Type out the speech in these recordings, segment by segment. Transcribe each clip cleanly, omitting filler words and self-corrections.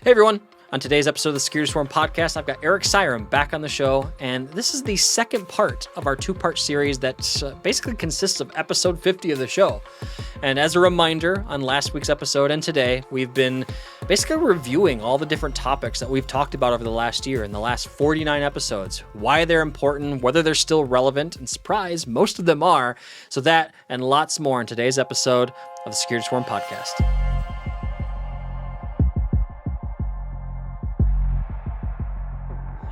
Hey everyone, on today's episode of the Security Swarm podcast, I've got Eric Siron back on the show, and this is the second part of our two-part series that basically consists of episode 50 of the show. And as a reminder, on last week's episode and today, we've been basically reviewing all the different topics that we've talked about over the last year in the last 49 episodes, why they're important, whether they're still relevant, and surprise, most of them are. So that and lots more in today's episode of the Security Swarm podcast.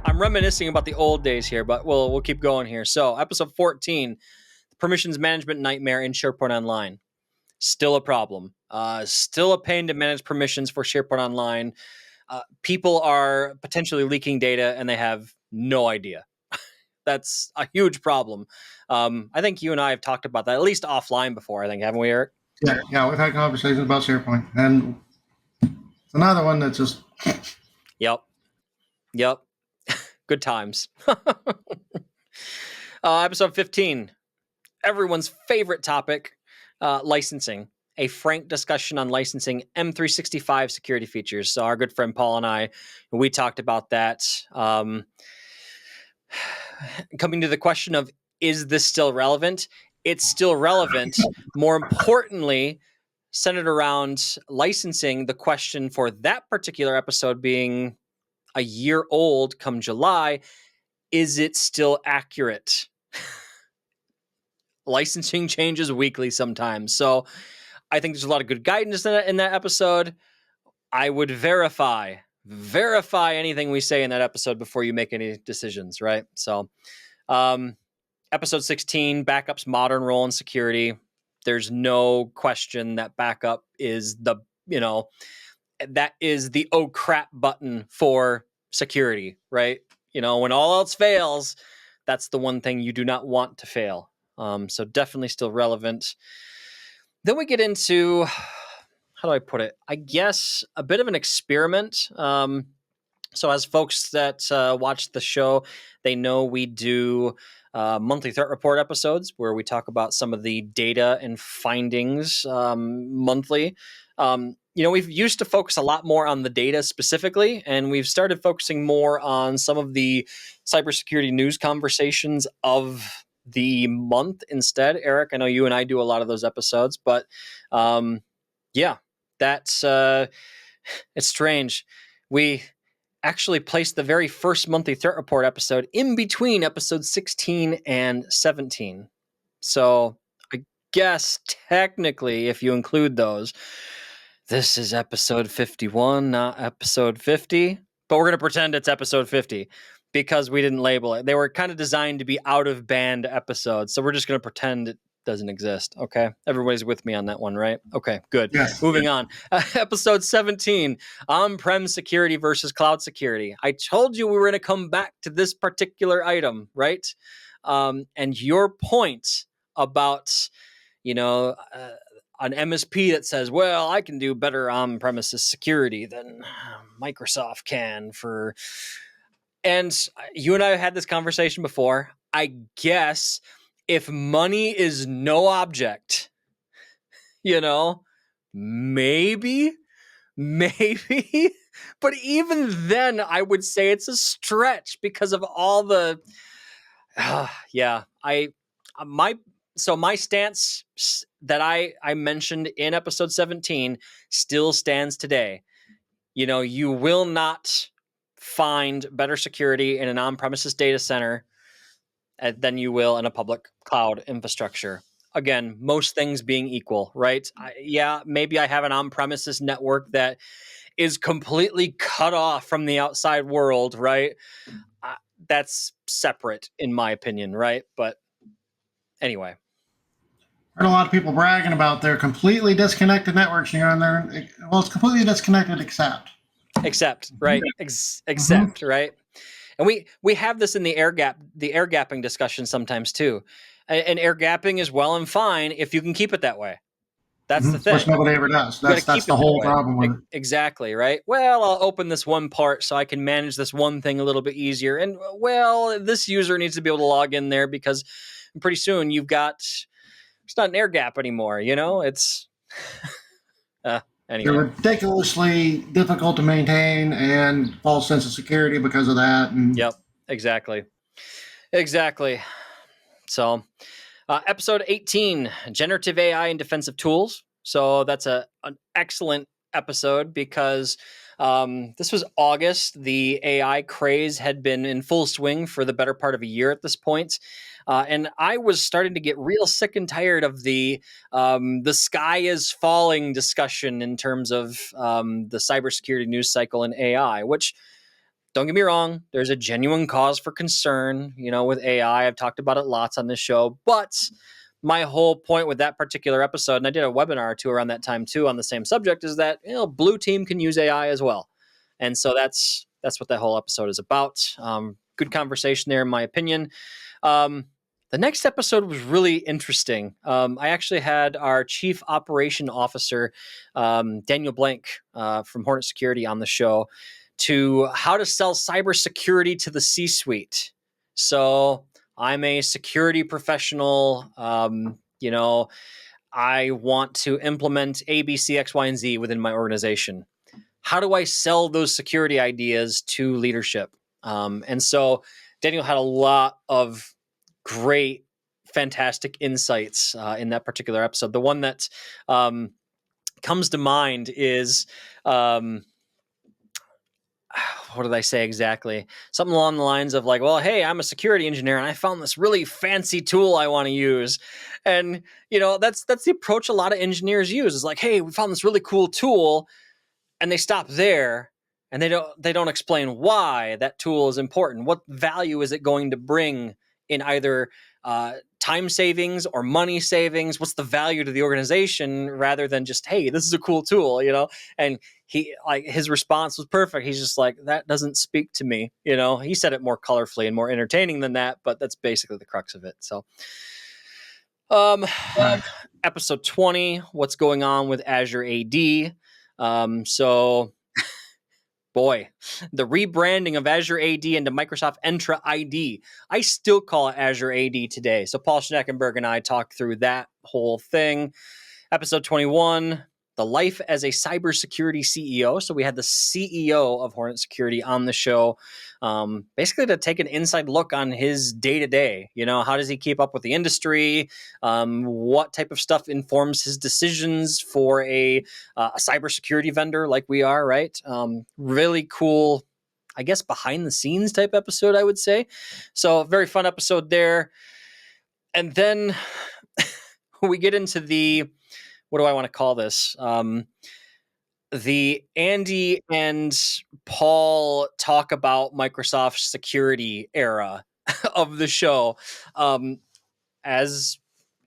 I'm reminiscing about the old days here, but we'll keep going here. So, episode 14, permissions management nightmare in SharePoint Online. Still a problem. Still a pain to manage permissions for SharePoint Online. People are potentially leaking data and they have no idea. That's a huge problem. I think you and I have talked about that, at least offline before, I think, haven't we, Eric? Yeah, we've had conversations about SharePoint. And it's another one that's just... Yep. Good times. Episode 15, everyone's favorite topic, licensing. A frank discussion on licensing M365 security features. So our good friend Paul and I, we talked about that. Coming to the question of, is this still relevant? It's still relevant. More importantly, centered around licensing, the question for that particular episode being a year old come July, is it still accurate? Licensing changes weekly sometimes. So I think there's a lot of good guidance in that episode. I would verify anything we say in that episode before you make any decisions, right? So episode 16, backups, modern role in security. There's no question that backup is that is the oh crap button for security, right? When all else fails, that's the one thing you do not want to fail. So definitely still relevant. Then we get into, how do I put it? I guess a bit of an experiment. So as folks that watch the show, they know we do monthly threat report episodes where we talk about some of the data and findings monthly. We've used to focus a lot more on the data specifically, and we've started focusing more on some of the cybersecurity news conversations of the month instead. Eric, I know you and I do a lot of those episodes, but that's it's strange. We actually placed the very first monthly threat report episode in between episode 16 and 17. So I guess technically, if you include those, this is episode 51, not episode 50, but we're going to pretend it's episode 50 because we didn't label it. They were kind of designed to be out of band episodes. So we're just going to pretend it doesn't exist. Okay. Everybody's with me on that one, right? Okay, good. Yes. Moving on. Episode 17, on-prem security versus cloud security. I told you we were going to come back to this particular item, right? And your point about, an MSP that says, well, I can do better on-premises security than Microsoft can and you and I had this conversation before. I guess if money is no object, maybe, but even then I would say it's a stretch because of all the, my stance that I mentioned in episode 17 still stands today. You will not find better security in an on-premises data center than you will in a public cloud infrastructure. Again, most things being equal, right? Maybe I have an on-premises network that is completely cut off from the outside world, right? That's separate, in my opinion, right? But anyway. Heard a lot of people bragging about their completely disconnected networks here and there. Well, it's completely disconnected except, right? Except, right? And we have this in the air gapping discussion sometimes too. And air gapping is well and fine if you can keep it that way. That's the thing. Which nobody ever does. That's the whole problem with it. Exactly, right? Well, I'll open this one part so I can manage this one thing a little bit easier. And, this user needs to be able to log in there because pretty soon it's not an air gap anymore, It's They're Anyway. ridiculously difficult to maintain and false sense of security because of that. And Yep. Exactly. Exactly. So, episode 18, generative AI and defensive tools. So that's an excellent episode because this was August. The AI craze had been in full swing for the better part of a year at this point. And I was starting to get real sick and tired of the sky is falling discussion in terms of the cybersecurity news cycle and AI, which, don't get me wrong, there's a genuine cause for concern, with AI. I've talked about it lots on this show, but my whole point with that particular episode, and I did a webinar or two around that time too on the same subject, is that blue team can use AI as well, and so that's what that whole episode is about. Good conversation there, in my opinion. The next episode was really interesting. I actually had our chief operation officer, Daniel Blank, from Hornet Security, on the show to how to sell cybersecurity to the C-suite. So I'm a security professional. I want to implement A, B, C, X, Y, and Z within my organization. How do I sell those security ideas to leadership? And so Daniel had a lot of great, fantastic insights in that particular episode. The one that comes to mind is what did I say exactly? Something along the lines of like, well, hey, I'm a security engineer and I found this really fancy tool I want to use. And, that's the approach a lot of engineers use, is like, hey, we found this really cool tool, and they stop there and they don't explain why that tool is important. What value is it going to bring in either time savings or money savings? What's the value to the organization, rather than just, hey, this is a cool tool, And his response was perfect. He's just like, that doesn't speak to me. He said it more colorfully and more entertaining than that, but that's basically the crux of it. So, episode 20, what's going on with Azure AD? So, boy, the rebranding of Azure AD into Microsoft Entra ID. I still call it Azure AD today. So Paul Schneckenberg and I talked through that whole thing. Episode 21, the life as a cybersecurity CEO. So we had the CEO of Hornet Security on the show, basically to take an inside look on his day-to-day. How does he keep up with the industry? What type of stuff informs his decisions for a cybersecurity vendor like we are, right? Really cool, I guess, behind-the-scenes type episode, I would say. So very fun episode there. And then we get into the, what do I want to call this? The Andy and Paul talk about Microsoft's security era of the show. As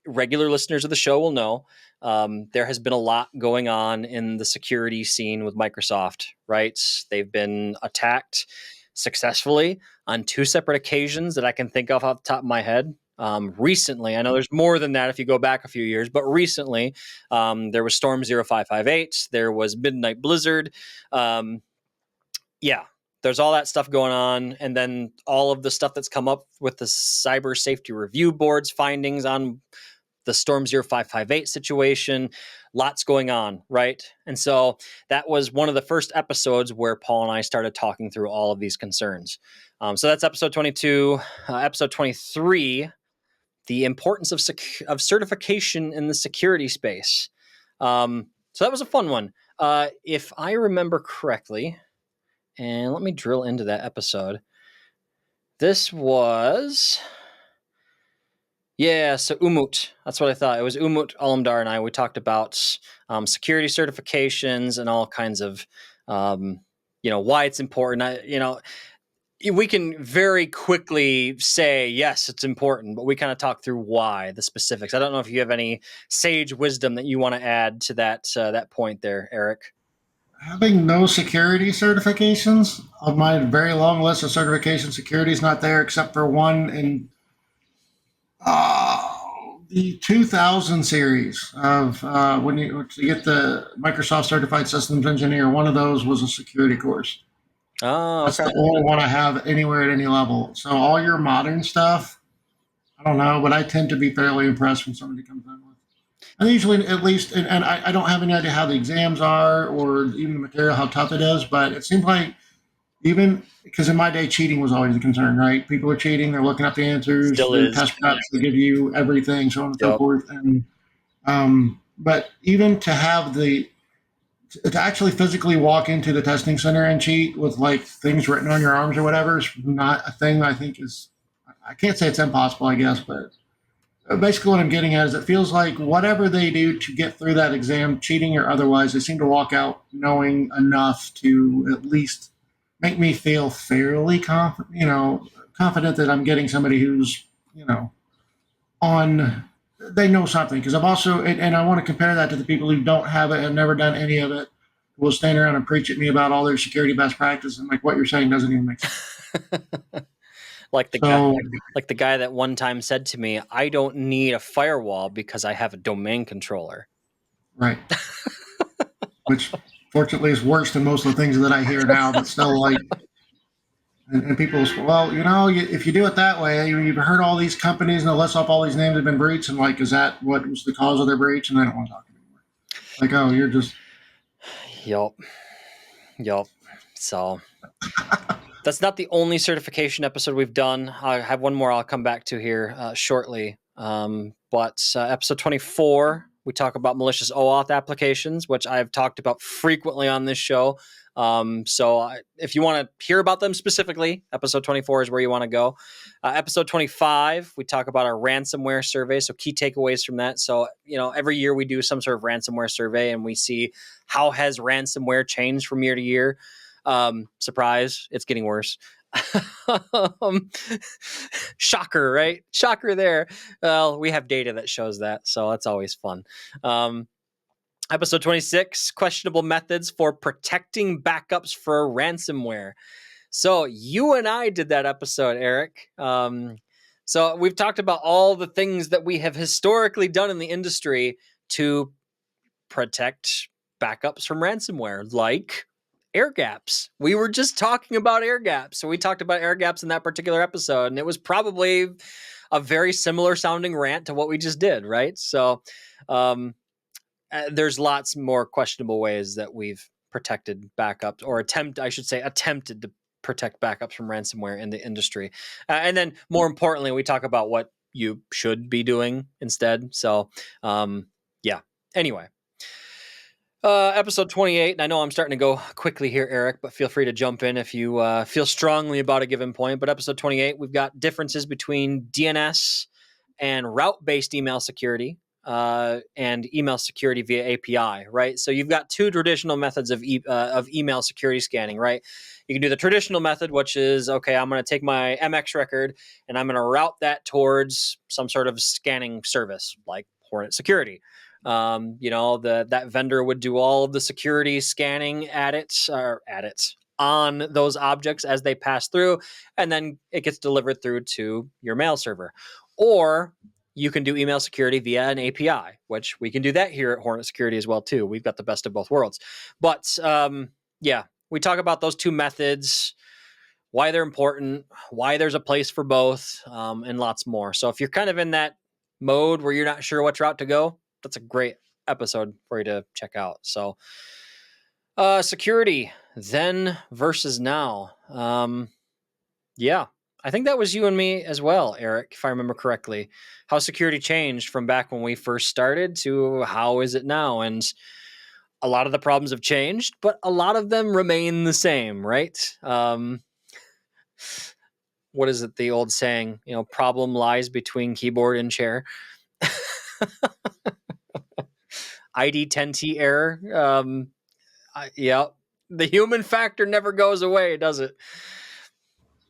regular listeners of the show will know, there has been a lot going on in the security scene with Microsoft, right? They've been attacked successfully on two separate occasions that I can think of off the top of my head. Recently, I know there's more than that if you go back a few years, but recently there was Storm 0558, there was Midnight Blizzard. Yeah, there's all that stuff going on, and then all of the stuff that's come up with the Cyber Safety Review Board's findings on the Storm 0558 situation. Lots going on, right? And so that was one of the first episodes where Paul and I started talking through all of these concerns. So that's episode 22. Episode 23, the importance of certification in the security space. So that was a fun one. If I remember correctly, and let me drill into that episode. This was, so Umut. That's what I thought. It was Umut Alamdar and I. We talked about security certifications and all kinds of, why it's important. We can very quickly say, yes, it's important, but we kind of talk through why, the specifics. I don't know if you have any sage wisdom that you want to add to that point there, Eric. Having no security certifications on my very long list of certification, security is not there except for one in the 2000 series of when you to get the Microsoft Certified Systems Engineer. One of those was a security course. Oh, That's okay. the only one I have anywhere at any level. So all your modern stuff, I don't know, but I tend to be fairly impressed when somebody comes in with. And usually, at least, and I don't have any idea how the exams are or even the material, how tough it is, but it seems like even because in my day, cheating was always a concern, right? People are cheating, they're looking up the answers, Still the is. test preps, they give you everything, so on and so Yep. forth. And but even to have to actually physically walk into the testing center and cheat with like things written on your arms or whatever is not a thing I think is, I can't say it's impossible, I guess, but basically what I'm getting at is it feels like whatever they do to get through that exam, cheating or otherwise, they seem to walk out knowing enough to at least make me feel fairly confident, confident that I'm getting somebody who's, on, they know something. Because I've also, and I want to compare that to the people who don't have it, have never done any of it, will stand around and preach at me about all their security best practices. And like what you're saying doesn't even make sense. Like the guy, So, like the guy that one time said to me, "I don't need a firewall because I have a domain controller." right. Which fortunately is worse than most of the things that I hear now, but still like, and people, well, if you do it that way, you've heard all these companies and they'll list off all these names that have been breached, and like, is that what was the cause of their breach? And I don't want to talk anymore. Like, oh, you're just. Yup. Yup. So that's not the only certification episode we've done. I have one more I'll come back to here shortly. But episode 24, we talk about malicious OAuth applications, which I've talked about frequently on this show. If you want to hear about them specifically, episode 24 is where you want to go. Episode 25, we talk about our ransomware survey. So key takeaways from that. So, every year we do some sort of ransomware survey and we see how has ransomware changed from year to year. Surprise, it's getting worse. Shocker, right? Shocker there. Well, we have data that shows that, so that's always fun. Episode 26, questionable methods for protecting backups for ransomware. So you and I did that episode, Eric. So we've talked about all the things that we have historically done in the industry to protect backups from ransomware, like air gaps. We were just talking about air gaps. So we talked about air gaps in that particular episode, and it was probably a very similar sounding rant to what we just did, right? So there's lots more questionable ways that we've protected backups, or attempted to protect backups from ransomware in the industry. And then more importantly, we talk about what you should be doing instead. So yeah, anyway. Episode 28, and I know I'm starting to go quickly here, Eric, but feel free to jump in if you feel strongly about a given point. But episode 28, we've got differences between DNS and route-based email security and email security via API, right? So you've got two traditional methods of email security scanning, right? You can do the traditional method, which is, okay, I'm going to take my MX record and I'm going to route that towards some sort of scanning service like Hornet Security. That vendor would do all of the security scanning on those objects as they pass through, and then it gets delivered through to your mail server. Or you can do email security via an API, which we can do that here at Hornet Security as well too. We've got the best of both worlds. But we talk about those two methods, why they're important, why there's a place for both, and lots more. So if you're kind of in that mode where you're not sure which route to go, that's a great episode for you to check out. So security then versus now. I think that was you and me as well, Eric, if I remember correctly. How security changed from back when we first started to how is it now? And a lot of the problems have changed, but a lot of them remain the same, right? What is it, the old saying, problem lies between keyboard and chair. ID10T error. The human factor never goes away, does it?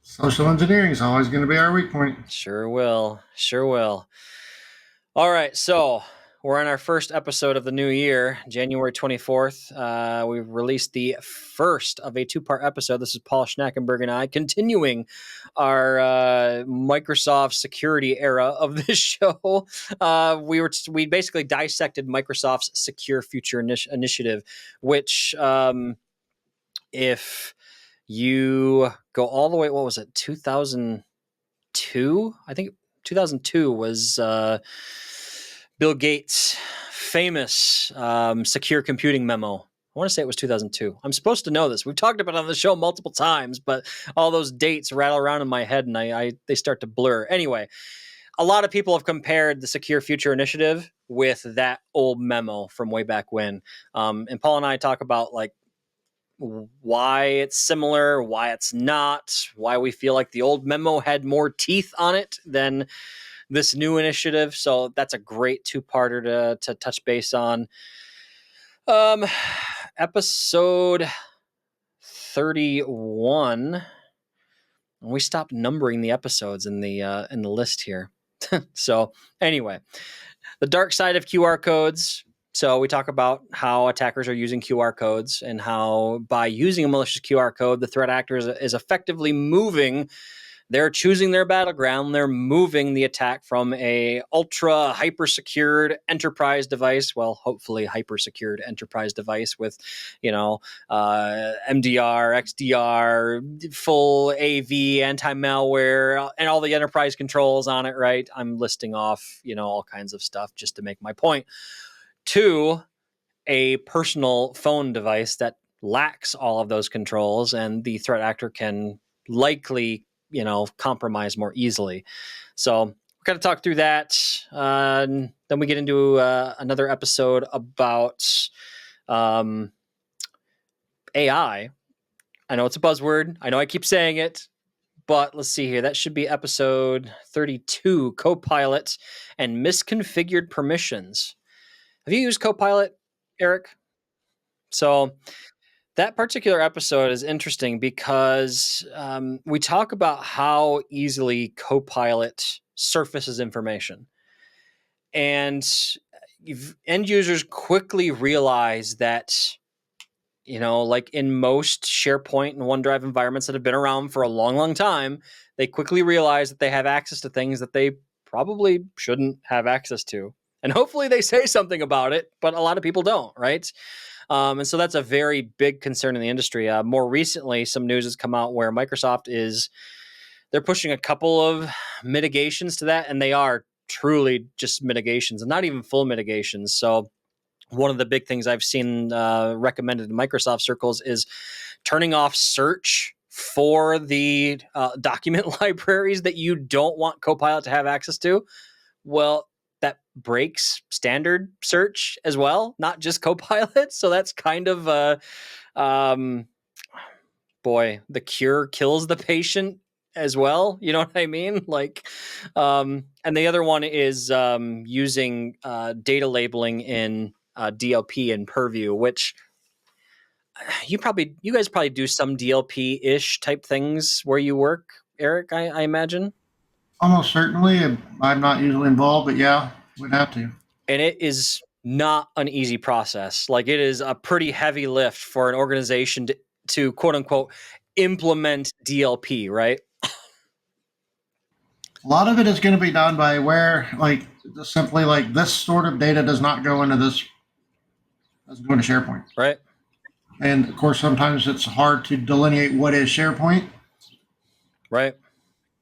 Social engineering is always going to be our weak point. Sure will. All right, so we're on our first episode of the new year, January 24th. We've released the first of a two-part episode. This is Paul Schnackenberg and I continuing our Microsoft security era of this show. We basically dissected Microsoft's Secure Future Initiative, which if you go all the way, what was it, 2002? I think 2002 was Bill Gates famous secure computing memo. I want to say it was 2002. I'm supposed to know this. We've talked about it on the show multiple times, but all those dates rattle around in my head and they start to blur. Anyway, a lot of people have compared the Secure Future Initiative with that old memo from way back when. And Paul and I talk about like why it's similar, why it's not, why we feel like the old memo had more teeth on it than this new initiative. So that's a great two-parter to touch base on. Episode 31. We stopped numbering the episodes in the list here. So anyway, the dark side of QR codes. So we talk about how attackers are using QR codes and how by using a malicious QR code, the threat actor is effectively moving. They're choosing their battleground. They're moving the attack from a ultra hyper secured enterprise device. Well, hopefully hyper secured enterprise device with, MDR, XDR, full AV, anti-malware, and all the enterprise controls on it, right? I'm listing off, all kinds of stuff just to make my point. To a personal phone device that lacks all of those controls, and the threat actor can likely compromise more easily. So we're going to talk through that. Then we get into another episode about AI. I know it's a buzzword. I know I keep saying it, but let's see here. That should be episode 32, Copilot and Misconfigured Permissions. Have you used Copilot, Eric? So that particular episode is interesting because we talk about how easily Copilot surfaces information. And end users quickly realize that, like in most SharePoint and OneDrive environments that have been around for a long, long time, they quickly realize that they have access to things that they probably shouldn't have access to. And hopefully they say something about it, but a lot of people don't, right? And so that's a very big concern in the industry. More recently, some news has come out where Microsoft they're pushing a couple of mitigations to that, and they are truly just mitigations and not even full mitigations. So one of the big things I've seen recommended in Microsoft circles is turning off search for the document libraries that you don't want Copilot to have access to. Well, that breaks standard search as well, not just Copilot. So that's kind of the cure kills the patient as well. You know what I mean? Like, and the other one is using data labeling in DLP and Purview, which you guys probably do some DLP-ish type things where you work, Eric, I imagine. Almost certainly. I'm not usually involved, but yeah, we'd have to. And it is not an easy process. Like, it is a pretty heavy lift for an organization to quote unquote implement DLP, right? A lot of it is going to be done by simply like this sort of data does not go into this, doesn't go into SharePoint. Right. And of course, sometimes it's hard to delineate what is SharePoint. Right.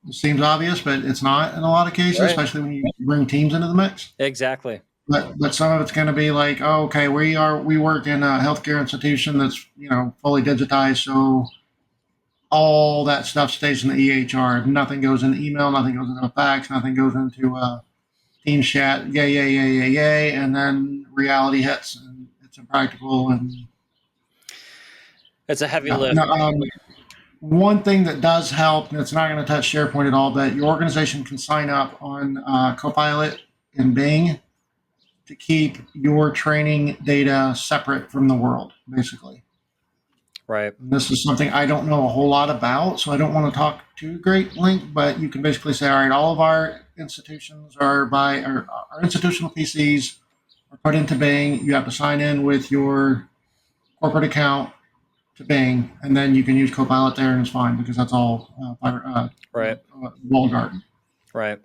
It seems obvious, but it's not in a lot of cases, Right. especially when you bring teams into the mix. Exactly. But some of it's going to be like, oh, okay, we work in a healthcare institution that's fully digitized, so all that stuff stays in the EHR. Nothing goes into email, nothing goes into a fax, nothing goes into Teams chat. Yay, and then reality hits, and it's impractical. And it's a heavy lift. One thing that does help, and it's not going to touch SharePoint at all, but your organization can sign up on Copilot in Bing to keep your training data separate from the world, basically. Right. And this is something I don't know a whole lot about, so I don't want to talk too great length, but you can basically say, all right, all of our institutions our institutional PCs are put into Bing. You have to sign in with your corporate account to Bing, and then you can use Copilot there, and it's fine because that's all right. walled garden. Right.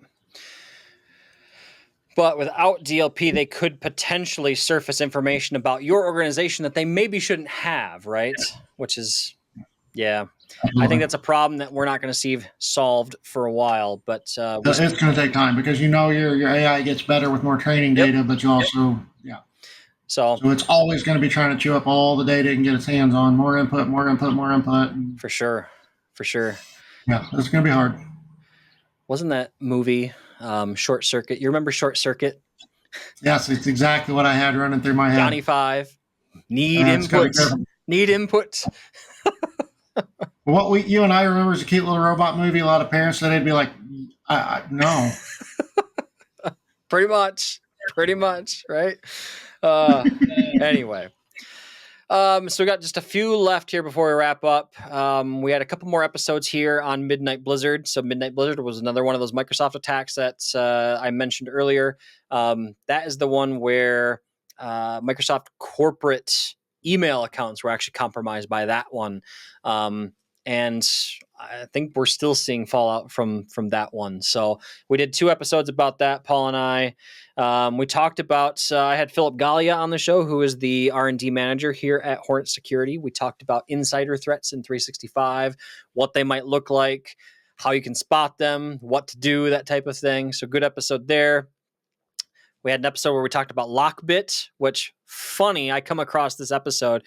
But without DLP, they could potentially surface information about your organization that they maybe shouldn't have, right? Which is, yeah, I think that's a problem that we're not going to see solved for a while, but it's going to take time because your AI gets better with more training data, but you also So it's always going to be trying to chew up all the data it can get its hands on. More input, more input, more input. For sure. Yeah, it's going to be hard. Wasn't that movie Short Circuit? You remember Short Circuit? Yes, it's exactly what I had running through my head. Johnny Five. Need input. Need input. What you and I remember is a cute little robot movie. A lot of parents said they'd be like, no. Pretty much, right? Anyway. So we got just a few left here before we wrap up. We had a couple more episodes here on Midnight Blizzard. So Midnight Blizzard was another one of those Microsoft attacks that I mentioned earlier. That is the one where Microsoft corporate email accounts were actually compromised by that one. And I think we're still seeing fallout from that one. So we did 2 episodes about that, Paul and I. We talked about, I had Philip Gallia on the show, who is the R&D manager here at Hornet Security. We talked about insider threats in 365, what they might look like, how you can spot them, what to do, that type of thing. So good episode there. We had an episode where we talked about Lockbit, which, funny, I come across this episode.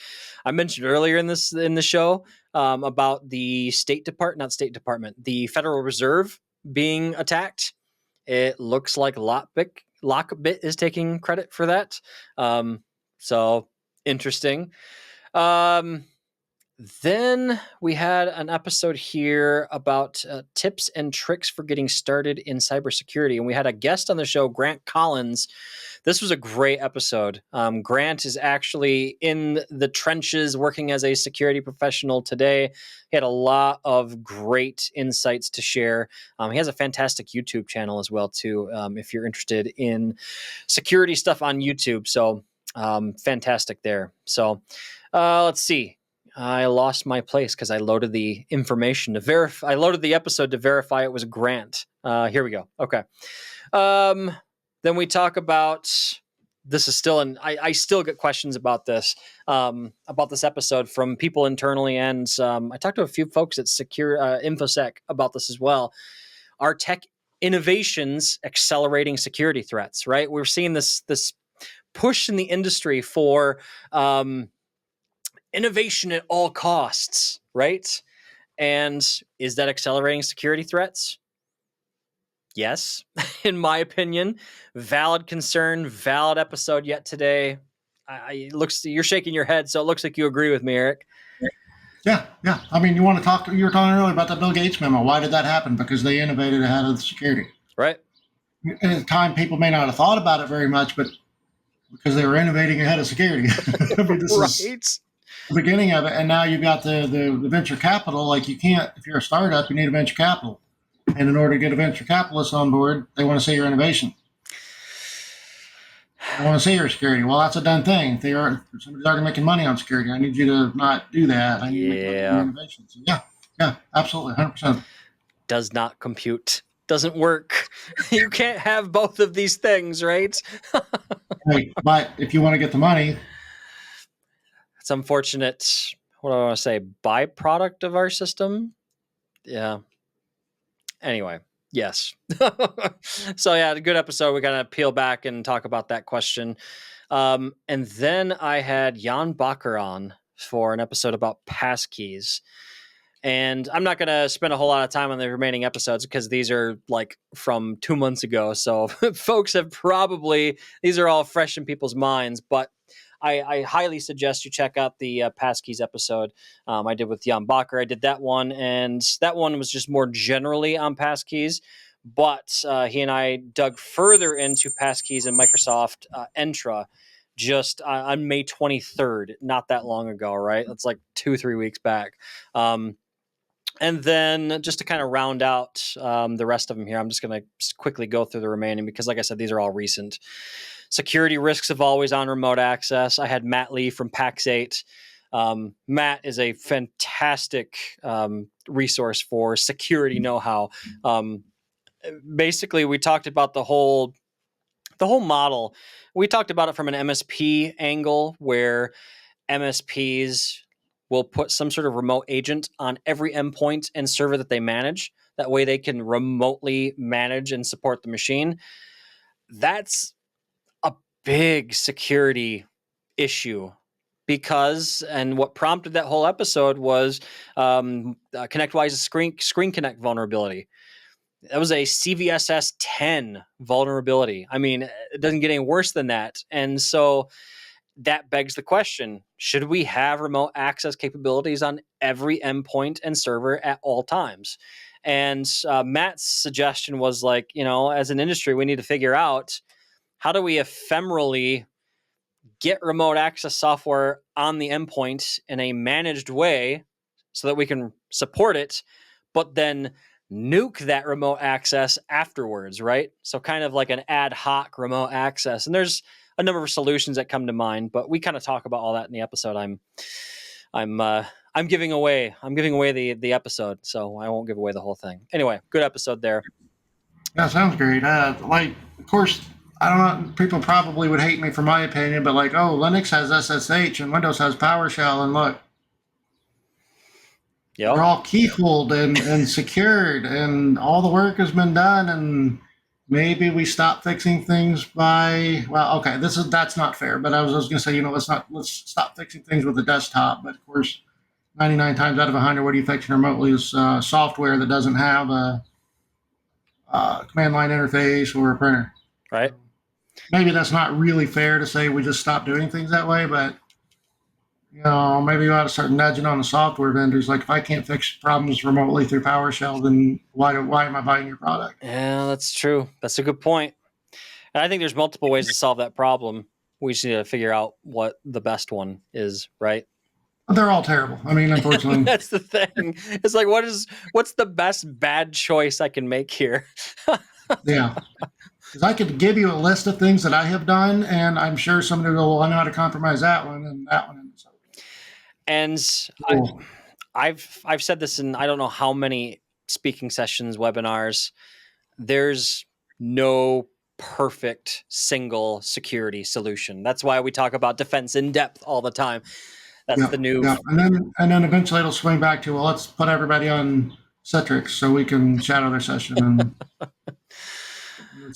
I mentioned earlier in the show about the the Federal Reserve being attacked. It looks like Lockbit is taking credit for that. So interesting. Then we had an episode here about tips and tricks for getting started in cybersecurity. And we had a guest on the show, Grant Collins. This was a great episode. Grant is actually in the trenches working as a security professional today. He had a lot of great insights to share. He has a fantastic YouTube channel as well, too, if you're interested in security stuff on YouTube. So fantastic there. So let's see. I lost my place because I loaded the information to verify. I loaded the episode to verify it was Grant. Here we go. Okay. Then we talk about, this is still, I still get questions about this episode from people internally. And I talked to a few folks at InfoSec about this as well. Are tech innovations accelerating security threats, right? We're seeing this push in the industry for, innovation at all costs, right? And is that accelerating security threats? Yes, in my opinion. Valid concern, valid episode yet today. You're shaking your head, so it looks like you agree with me, Eric. Yeah. I mean, you were talking earlier about the Bill Gates memo. Why did that happen? Because they innovated ahead of the security. Right. At the time, people may not have thought about it very much, but because they were innovating ahead of security. I mean, this is the beginning of it, and now you've got the venture capital. Like, you can't, if you're a startup, you need a venture capital, and in order to get a venture capitalist on board, they want to see your innovation. They want to see your security. Well, that's a done thing. If somebody's already making money on security, I need you to not do that. I need to make money on innovation. So yeah, absolutely, 100%. Does not compute. Doesn't work. You can't have both of these things, right? Right. But if you want to get the money, it's unfortunate. What do I want to say? Byproduct of our system. Yeah. Anyway, yes. So yeah, a good episode. We got to peel back and talk about that question. And then I had Jan Bakker on for an episode about passkeys. And I'm not going to spend a whole lot of time on the remaining episodes because these are like from 2 months ago. So folks have these are all fresh in people's minds, but I highly suggest you check out the passkeys episode I did with Jan Bakker. I did that one, and that one was just more generally on passkeys. But he and I dug further into passkeys and Microsoft Entra just on May 23rd, not that long ago, right? That's like 2-3 weeks back. And then just to kind of round out the rest of them here, I'm just going to quickly go through the remaining because, like I said, these are all recent. Security risks of always on remote access. I had Matt Lee from PAX8. Matt is a fantastic resource for security know-how. Basically, we talked about the whole model. We talked about it from an MSP angle where MSPs will put some sort of remote agent on every endpoint and server that they manage. That way they can remotely manage and support the machine. That's a big security issue because, and what prompted that whole episode was ConnectWise's Screen Connect vulnerability. That was a CVSS 10 vulnerability. I mean, it doesn't get any worse than that. And so that begs the question, should we have remote access capabilities on every endpoint and server at all times? And Matt's suggestion was like, as an industry, we need to figure out, how do we ephemerally get remote access software on the endpoint in a managed way so that we can support it, but then nuke that remote access afterwards, right? So kind of like an ad hoc remote access. And there's a number of solutions that come to mind, but we kind of talk about all that in the episode. I'm giving away the episode, so I won't give away the whole thing. Anyway, good episode there. Yeah, sounds great. Of course, I don't know. People probably would hate me for my opinion, but like, oh, Linux has SSH and Windows has PowerShell, and look, Yep. they're all keyholed and secured, and all the work has been done. And maybe we stop fixing things by, well, okay, that's not fair. But I was going to say, let's stop fixing things with the desktop. But of course, 99 times out of 100, what are you fixing remotely is software that doesn't have a command line interface or a printer. Right. Maybe that's not really fair to say we just stop doing things that way, but maybe you ought to start nudging on the software vendors. Like, if I can't fix problems remotely through PowerShell, then why am I buying your product? Yeah, that's true. That's a good point. And I think there's multiple ways to solve that problem. We just need to figure out what the best one is, right? They're all terrible. I mean, unfortunately. That's the thing. It's like, what's the best bad choice I can make here? Yeah. Because I could give you a list of things that I have done, and I'm sure somebody will go, well, I know how to compromise that one and that one. And cool. I've said this in I don't know how many speaking sessions, webinars. There's no perfect single security solution. That's why we talk about defense in depth all the time. That's the new. Yeah. And then eventually it'll swing back to, well, let's put everybody on Citrix so we can shadow their session. And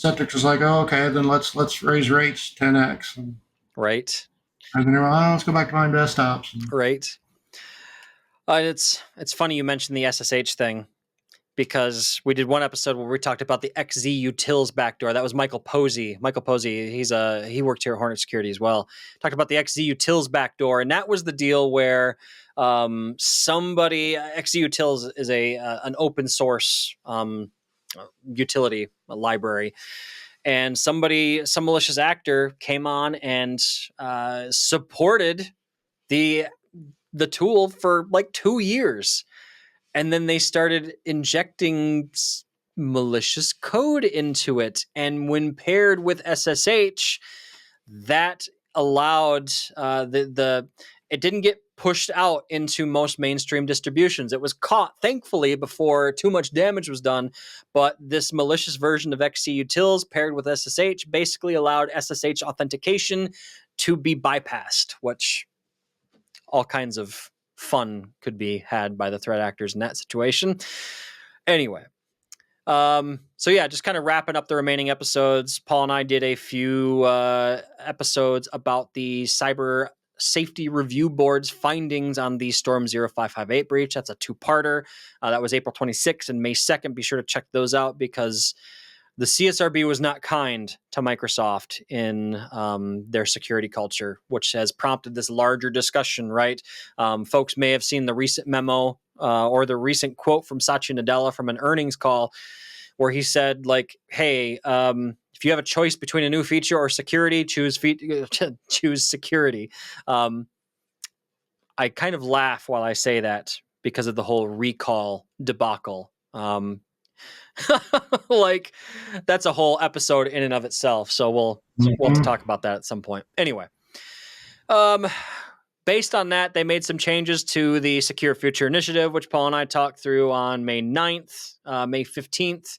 Citrix is like, oh, okay, then let's raise rates 10x. Right. And then let's go back to my desktops. Right. It's funny you mentioned the SSH thing, because we did one episode where we talked about the XZ Utils backdoor. That was Michael Posey. Michael Posey, he worked here at Hornet Security as well. Talked about the XZ Utils backdoor, and that was the deal where XZ Utils is an open source utility library. And some malicious actor came on and supported the tool for like 2 years. And then they started injecting malicious code into it. And when paired with SSH, that allowed it didn't get pushed out into most mainstream distributions. It was caught, thankfully, before too much damage was done. But this malicious version of XC Utils paired with SSH basically allowed SSH authentication to be bypassed, which all kinds of fun could be had by the threat actors in that situation. Anyway, so yeah, just kind of wrapping up the remaining episodes. Paul and I did a few episodes about the Cyber Safety Review Board's findings on the Storm 0558 breach. That's a two-parter. That was April 26th and May 2nd. Be sure to check those out, because the CSRB was not kind to Microsoft in their security culture, which has prompted this larger discussion, right? Folks may have seen the recent memo or the recent quote from Satya Nadella from an earnings call where he said, like, hey, if you have a choice between a new feature or security, choose security. I kind of laugh while I say that because of the whole recall debacle. Like, that's a whole episode in and of itself. So we'll have to talk about that at some point. Anyway, based on that, they made some changes to the Secure Future Initiative, which Paul and I talked through on May 9th, May 15th.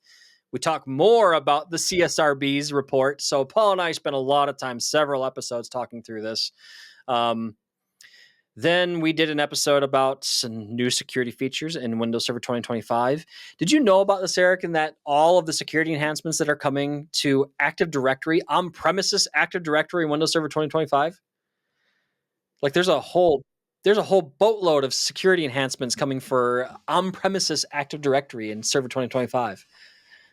We talk more about the CSRB's report. So Paul and I spent a lot of time, several episodes, talking through this. Then we did an episode about some new security features in Windows Server 2025. Did you know about this, Eric, and that all of the security enhancements that are coming to Active Directory, on-premises Active Directory in Windows Server 2025? Like there's a whole boatload of security enhancements coming for on-premises Active Directory in Server 2025.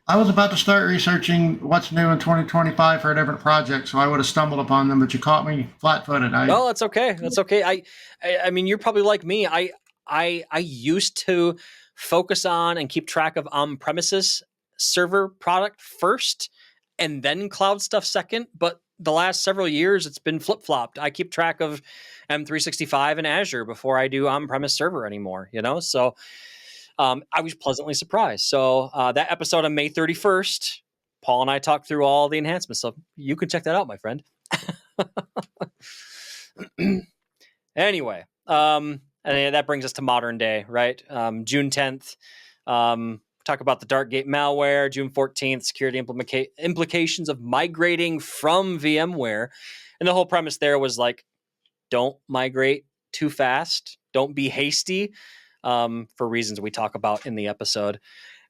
I was about to start researching what's new in 2025 for a different project, so I would have stumbled upon them, but you caught me flat-footed. Oh, that's okay. That's okay. I mean, you're probably like me. I used to focus on and keep track of on-premises server product first, and then cloud stuff second. But the last several years, it's been flip-flopped. I keep track of M365 and Azure before I do on-premise server anymore. So I was pleasantly surprised. So that episode on May 31st, Paul and I talked through all the enhancements. So you can check that out, my friend. Anyway, and that brings us to modern day, right? June 10th, talk about the Darkgate malware. June 14th, security implications of migrating from VMware. And the whole premise there was like, don't migrate too fast. Don't be hasty, for reasons we talk about in the episode.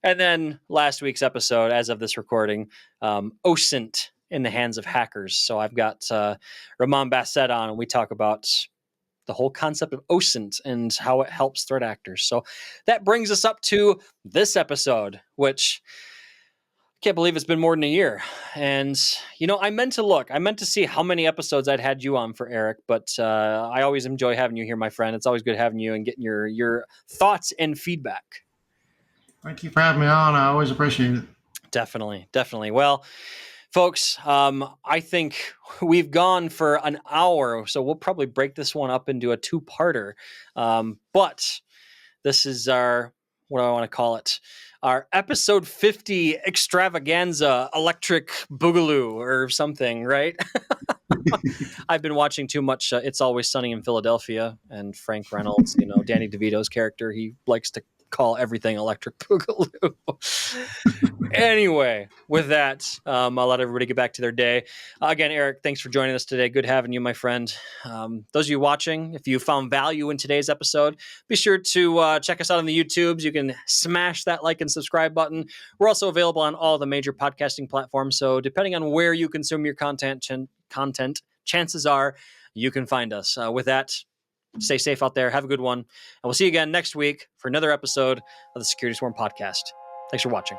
And then last week's episode, as of this recording, OSINT in the hands of hackers. So I've got Ramon Bassett on, and we talk about the whole concept of OSINT and how it helps threat actors. So that brings us up to this episode, which I can't believe it's been more than a year. And, I meant to see how many episodes I'd had you on for, Eric, but I always enjoy having you here, my friend. It's always good having you and getting your thoughts and feedback. Thank you for having me on. I always appreciate it. Definitely. Well, folks, I think we've gone for an hour, so we'll probably break this one up into a two-parter. But this is our, what do I want to call it? Our episode 50 extravaganza electric boogaloo or something, right? I've been watching too much It's Always Sunny in Philadelphia, and Frank Reynolds, Danny DeVito's character, he likes to call everything electric boogaloo. Anyway, with that, I'll let everybody get back to their day. Again, Eric, thanks for joining us today. Good having you, my friend. Those of you watching, if you found value in today's episode, be sure to check us out on the YouTubes. You can smash that like and subscribe button. We're also available on all the major podcasting platforms, so depending on where you consume your content, chances are you can find us. With that, stay safe out there. Have a good one. And we'll see you again next week for another episode of the Security Swarm podcast. Thanks for watching.